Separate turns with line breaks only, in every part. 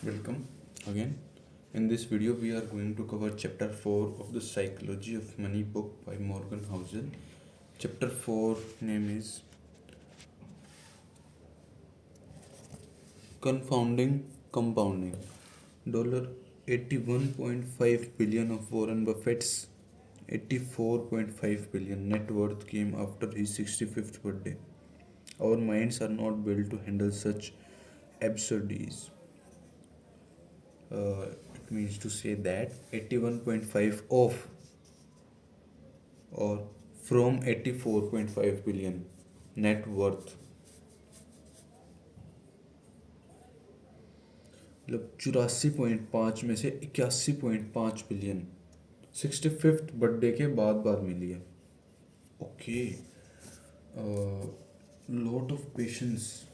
Welcome again. In this video, we are going to cover chapter 4 of the Psychology of Money book by Morgan Housel. Chapter 4 name is Confounding Compounding. $81.5 billion of Warren Buffett's 84.5 billion net worth came after his 65th birthday. Our minds are not built to handle such absurdities. It means to say that 81.5 of or from 84.5 billion net worth मतलब 84.5 में से 81.5 billion 65th birthday के बाद मिली है. Okay, lot of patience.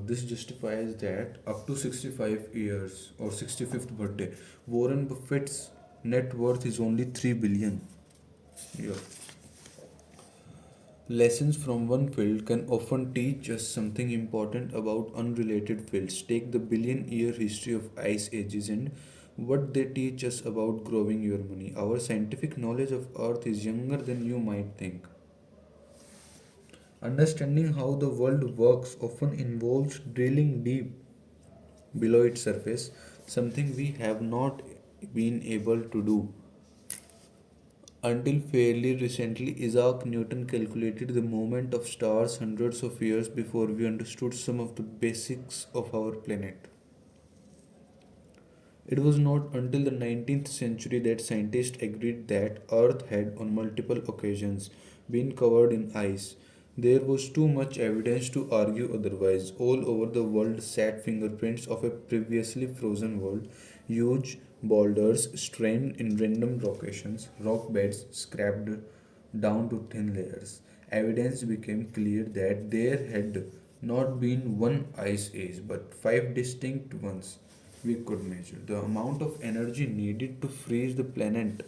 This justifies that up to 65 years or 65th birthday, Warren Buffett's net worth is only 3 billion. Yeah. Lessons from one field can often teach us something important about unrelated fields. Take the billion-year history of ice ages and what they teach us about growing your money. Our scientific knowledge of Earth is younger than you might think. Understanding how the world works often involves drilling deep below its surface, something we have not been able to do. Until fairly recently, Isaac Newton calculated the movement of stars hundreds of years before we understood some of the basics of our planet. It was not until the 19th century that scientists agreed that Earth had, on multiple occasions, been covered in ice. There was too much evidence to argue otherwise. All over the world sat fingerprints of a previously frozen world, huge boulders strewn in random locations, rock beds scraped down to thin layers. Evidence became clear that there had not been one ice age, but five distinct ones we could measure. The amount of energy needed to freeze the planet,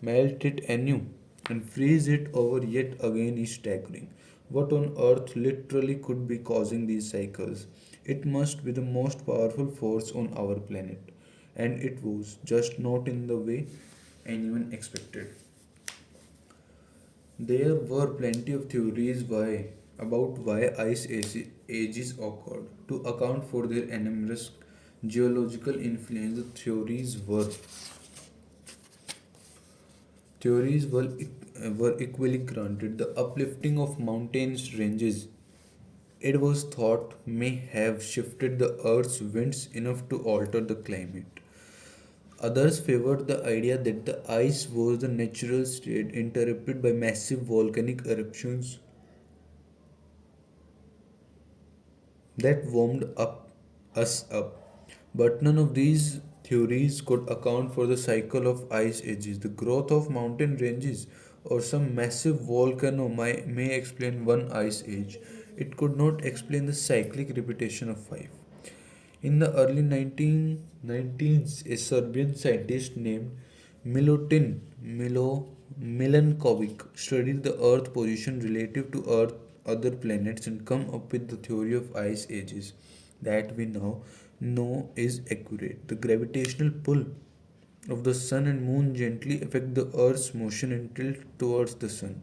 melt it anew, and freeze it over yet again is staggering. What on earth literally could be causing these cycles? It must be the most powerful force on our planet, and it was just not in the way anyone expected. There were plenty of theories about why ages occurred. To account for their enormous geological influence, the theories were equally granted. The uplifting of mountains ranges, it was thought, may have shifted the Earth's winds enough to alter the climate. Others favored the idea that the ice was the natural state interrupted by massive volcanic eruptions that warmed us up. But none of these theories could account for the cycle of ice ages. The growth of mountain ranges or some massive volcano may explain one ice age. It could not explain the cyclic repetition of five. In the early 1990s, a Serbian scientist named Milutin Milankovic studied the Earth position relative to Earth other planets and come up with the theory of ice ages that we now know is accurate. The gravitational pull of the sun and moon gently affect the Earth's motion and tilt towards the sun.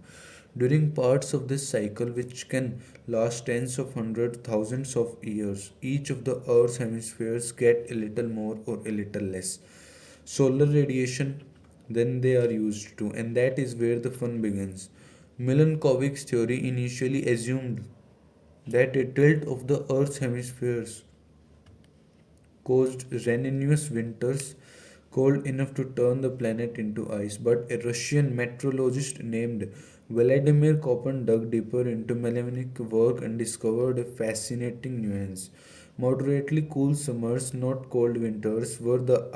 During parts of this cycle, which can last tens of hundreds, thousands of years, each of the Earth's hemispheres get a little more or a little less solar radiation than they are used to, and that is where the fun begins. Milankovic's theory initially assumed that a tilt of the Earth's hemispheres caused relentless winters cold enough to turn the planet into ice. But a Russian meteorologist named Vladimir Koppen dug deeper into Milankovic's work and discovered a fascinating nuance. Moderately cool summers, not cold winters, were the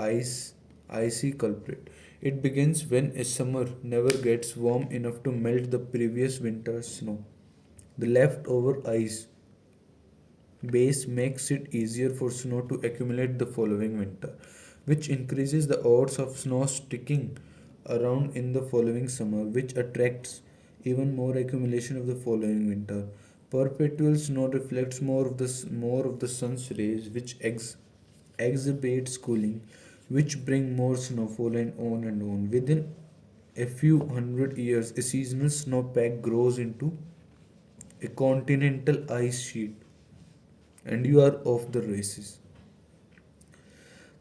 icy culprit. It begins when a summer never gets warm enough to melt the previous winter's snow. The leftover ice base makes it easier for snow to accumulate the following winter, which increases the odds of snow sticking around in the following summer, which attracts even more accumulation of the following winter. Perpetual snow reflects more of the sun's rays, which exacerbates cooling, which bring more snowfall and on and on. Within a few hundred years, a seasonal snowpack grows into a continental ice sheet, and you are off the races.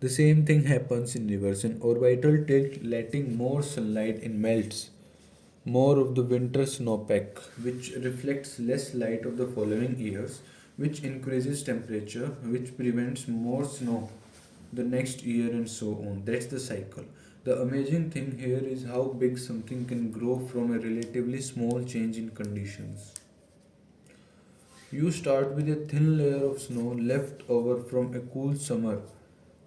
The same thing happens in rivers. An orbital tilt, letting more sunlight in melts more of the winter snowpack, which reflects less light of the following years, which increases temperature, which prevents more snow the next year, and so on. That's the cycle. The amazing thing here is how big something can grow from a relatively small change in conditions. You start with a thin layer of snow left over from a cool summer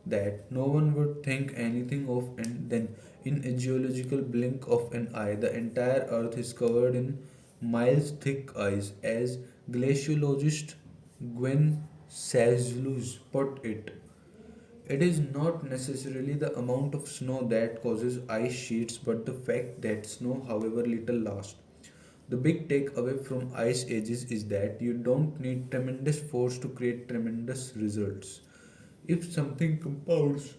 that no one would think anything of, and then, in a geological blink of an eye, the entire earth is covered in miles thick ice, as glaciologist Gwen Sajlus put it. It is not necessarily the amount of snow that causes ice sheets, but the fact that snow, however little, lasts. The big takeaway from ice ages is that you don't need tremendous force to create tremendous results. If something compounds,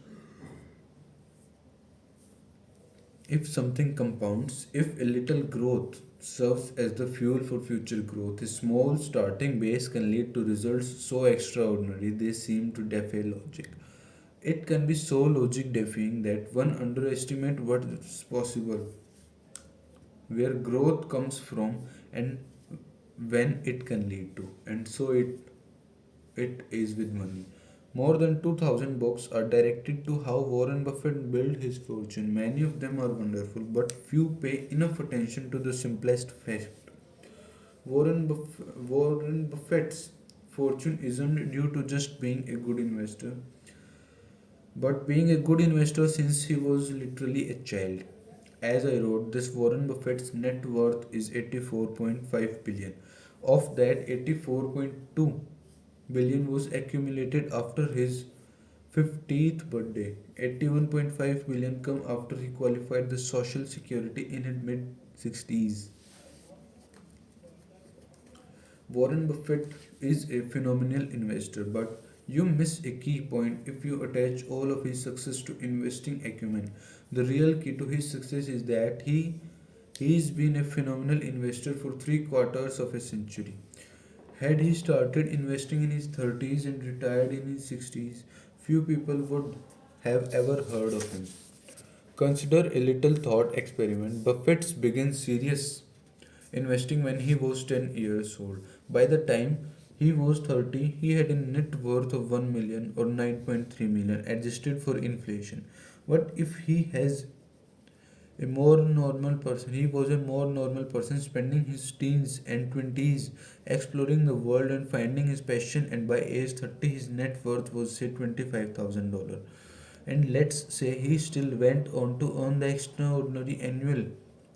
if a little growth serves as the fuel for future growth, a small starting base can lead to results so extraordinary they seem to defy logic. It can be so logic defying that one underestimates what's possible, where growth comes from, and when it can lead to. And so it is with money. More than 2000 books are directed to how Warren Buffett built his fortune. Many of them are wonderful, but few pay enough attention to the simplest fact. Warren Buffett's fortune isn't due to just being a good investor, but being a good investor since he was literally a child. As I wrote, this Warren Buffett's net worth is 84.5 billion. Of that, 84.2 billion was accumulated after his 50th birthday. 81.5 billion come after he qualified the social security in his mid 60s. Warren Buffett is a phenomenal investor, but you miss a key point if you attach all of his success to investing acumen. The real key to his success is that he's been a phenomenal investor for three quarters of a century. Had he started investing in his 30s and retired in his 60s, few people would have ever heard of him. Consider a little thought experiment. Buffett began serious investing when he was 10 years old. By the time he was 30, he had a net worth of 1 million or 9.3 million adjusted for inflation. What if he was a more normal person spending his teens and 20s exploring the world and finding his passion, and by age 30 his net worth was say $25,000, and let's say he still went on to earn the extraordinary annual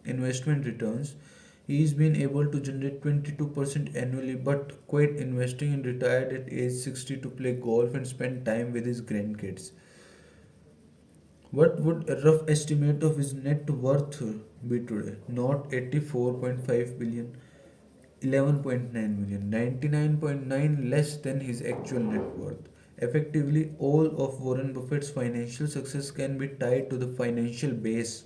investment returns. He's been able to generate 22% annually, but quit investing and retired at age 60 to play golf and spend time with his grandkids. What would a rough estimate of his net worth be today? Not 84.5 billion, 11.9 million, 99.9 less than his actual net worth. Effectively, all of Warren Buffett's financial success can be tied to the financial base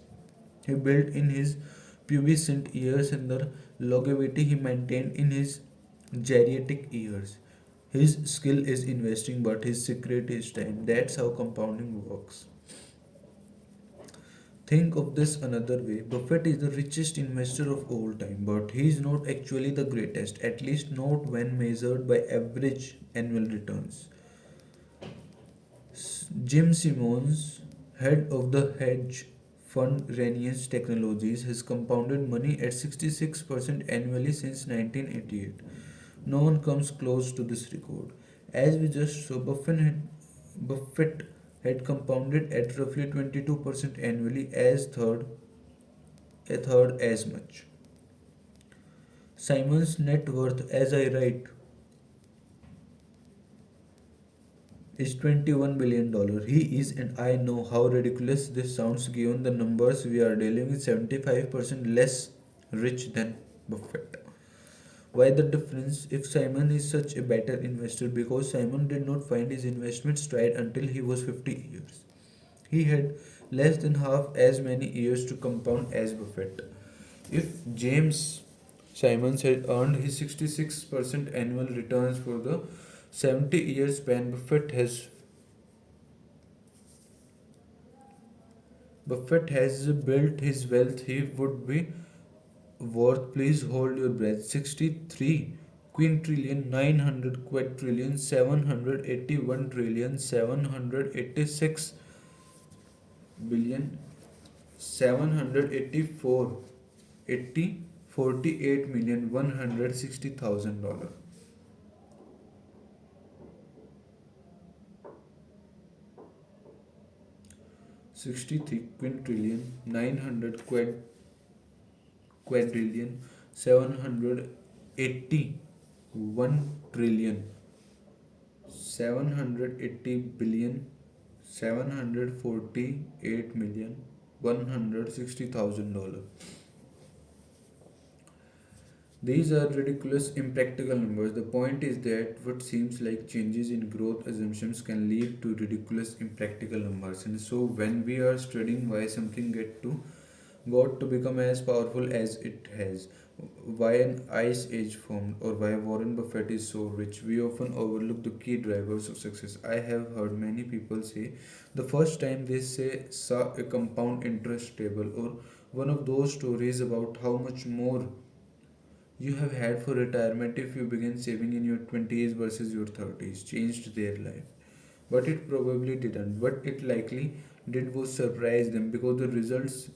he built in his pubescent years and the longevity he maintained in his geriatric years. His skill is investing, but his secret is time. That's how compounding works. Think of this another way. Buffett is the richest investor of all time, but he is not actually the greatest, at least not when measured by average annual returns. Jim Simons, head of the hedge fund Renaissance Technologies, has compounded money at 66% annually since 1988. No one comes close to this record. As we just saw, Buffett had compounded at roughly 22% annually, a third as much. Simon's net worth, as I write, is $21 billion. He is, and I know how ridiculous this sounds given the numbers we are dealing with, 75% less rich than Buffett. Why the difference? If Simon is such a better investor, because Simon did not find his investments right until he was 50 years. He had less than half as many years to compound as Buffett. If James Simons had earned his 66% annual returns for the 70-year span Buffett has built his wealth, he would be worth, please hold your breath, 63 quintillion 900 quadrillion 781 trillion 786 billion 784 80 $160,000. 63 quintillion 900 quadrillion 781 trillion 780 billion 748,160,000 dollars. These are ridiculous impractical numbers. The point is that what seems like changes in growth assumptions can lead to ridiculous impractical numbers. And so when we are studying why something got to become as powerful as it has, why an ice age formed, or why Warren Buffett is so rich, we often overlook the key drivers of success. I have heard many people say the first time they saw a compound interest table, or one of those stories about how much more you have had for retirement if you begin saving in your 20s versus your 30s changed their life. But it probably didn't. What it likely did was surprise them because the results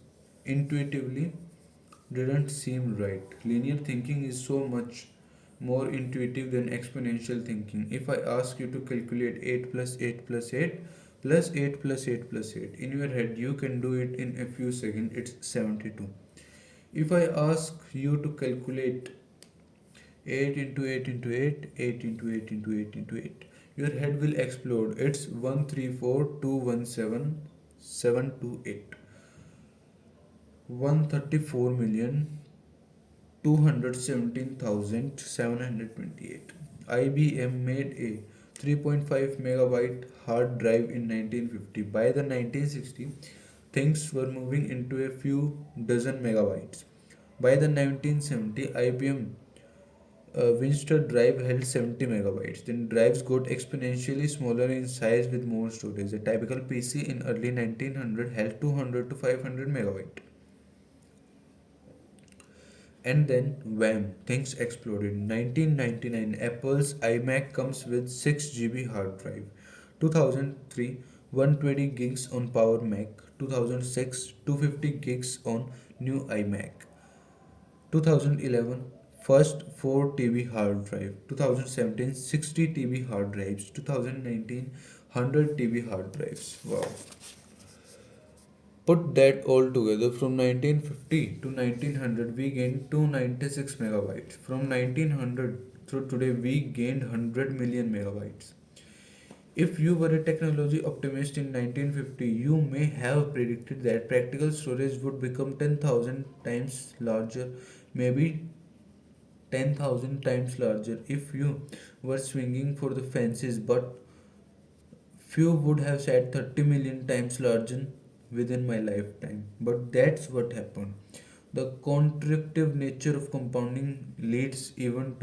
intuitively didn't seem right. Linear thinking is so much more intuitive than exponential thinking. If I ask you to calculate 8 plus 8 plus 8 plus 8 plus 8 plus 8 in your head, you can do it in a few seconds. It's 72. If I ask you to calculate 8 into 8 into 8, 8 into 8 into 8 into 8, your head will explode. It's 134,217,728. 134,217,728. IBM made a 3.5 megabyte hard drive in 1950. By the 1960s, things were moving into a few dozen megabytes. By the 1970, IBM Winster drive held 70 megabytes. Then drives got exponentially smaller in size with more storage. A typical PC in early 1900 held 200 to 500 megabytes. And then, wham, things exploded. 1999, Apple's iMac comes with 6 GB hard drive. 2003, 120 gigs on Power Mac. 2006, 250 gigs on new iMac. 2011, first 4 TB hard drive. 2017, 60 TB hard drives. 2019, 100 TB hard drives. Wow. Put that all together, from 1950 to 1900, we gained 296 megabytes. From 1900 through today, we gained 100 million megabytes. If you were a technology optimist in 1950, you may have predicted that practical storage would become 10,000 times larger, maybe 10,000 times larger if you were swinging for the fences, but few would have said 30 million times larger within my lifetime. But that's what happened. The contractive nature of compounding leads even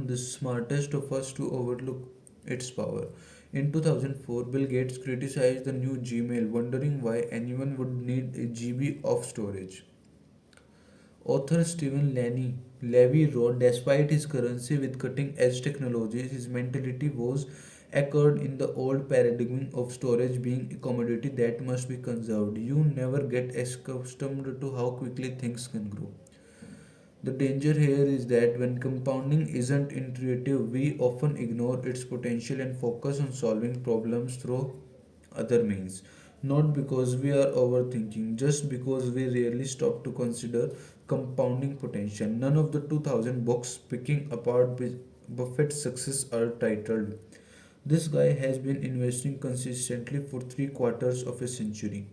the smartest of us to overlook its power. In 2004, Bill Gates criticized the new Gmail, wondering why anyone would need a GB of storage. Author Stephen Levy wrote, despite his currency with cutting edge technologies, his mentality was anchored in the old paradigm of storage being a commodity that must be conserved. You never get accustomed to how quickly things can grow. The danger here is that when compounding isn't intuitive, we often ignore its potential and focus on solving problems through other means. Not because we are overthinking, just because we rarely stop to consider compounding potential. None of the 2000 books picking apart Buffett's success are titled, "This guy has been investing consistently for three quarters of a century."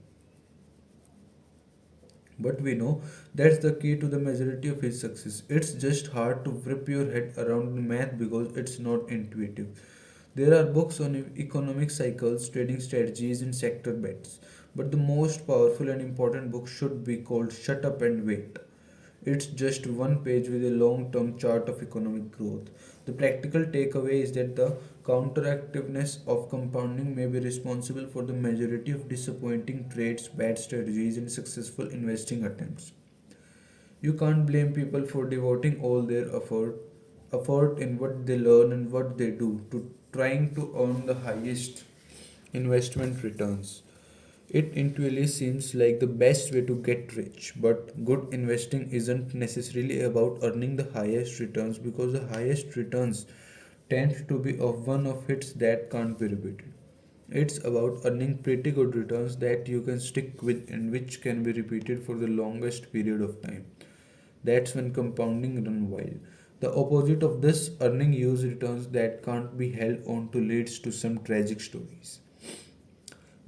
But we know that's the key to the majority of his success. It's just hard to wrap your head around the math because it's not intuitive. There are books on economic cycles, trading strategies, and sector bets. But the most powerful and important book should be called Shut Up and Wait. It's just one page with a long term chart of economic growth. The practical takeaway is that the counteractiveness of compounding may be responsible for the majority of disappointing trades, bad strategies, and successful investing attempts. You can't blame people for devoting all their effort in what they learn and what they do to trying to earn the highest investment returns. It intuitively seems like the best way to get rich, but good investing isn't necessarily about earning the highest returns because the highest returns tend to be of one of hits that can't be repeated. It's about earning pretty good returns that you can stick with and which can be repeated for the longest period of time. That's when compounding run wild. The opposite of this, earning huge returns that can't be held on to, leads to some tragic stories.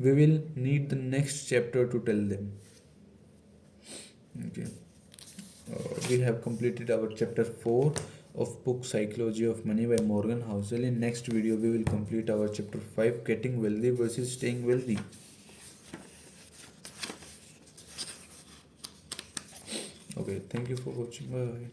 We will need the next chapter to tell them. Okay. We have completed our chapter 4 of book Psychology of Money by Morgan Housel. In next video, we will complete our chapter 5, Getting Wealthy versus Staying Wealthy. Okay, thank you for watching. Bye.